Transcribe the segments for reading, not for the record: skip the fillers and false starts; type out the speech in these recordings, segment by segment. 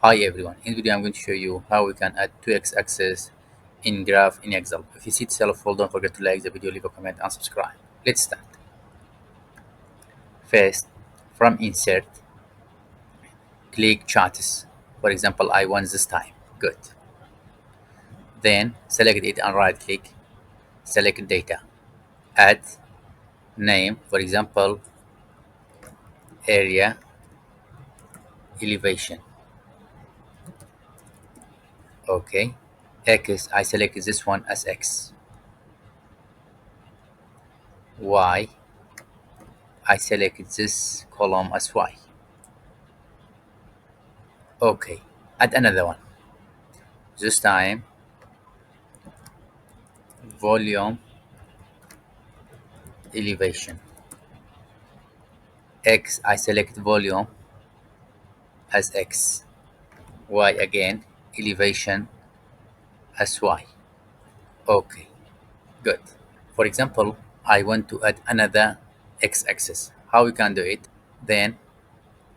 Hi everyone, in this video I'm going to show you how we can add two x-axis in graph in Excel. If you see it helpful, don't forget to like the video, leave a comment and subscribe. Let's start. First, from insert, click charts. For example, I want this time. Good. Then select it and right click, select data. Add name, for example, area elevation. Okay. X, I select this one as X. Y, I select this column as Y. Okay. Add another one. This time volume elevation. X, I select volume as X. Y again, elevation as Y. Okay, good. For example, I want to add another x-axis. How we can do it? Then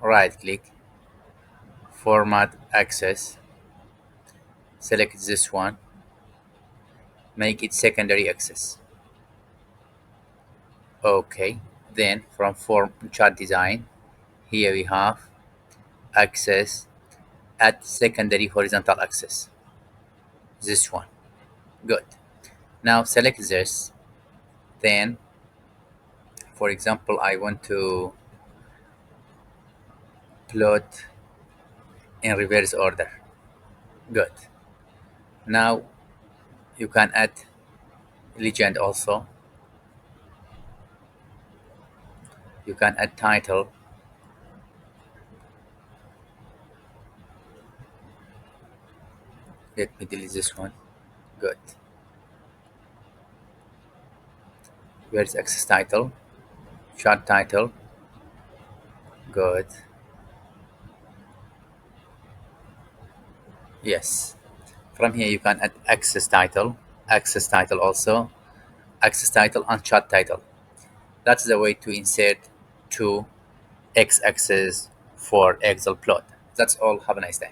right click, format axis, select this one, make it secondary axis. Okay, then from form chart design, here we have axis, add secondary horizontal axis. This one. Good. Now select this. Then, for example, I want to plot in reverse order. Good. Now you can add legend also. You can add title. Let me delete this one. Good. Where's access title? Chart title. Good. Yes. From here you can add access title also, access title and chart title. That's the way to insert two x-axis for Excel plot. That's all. Have a nice day.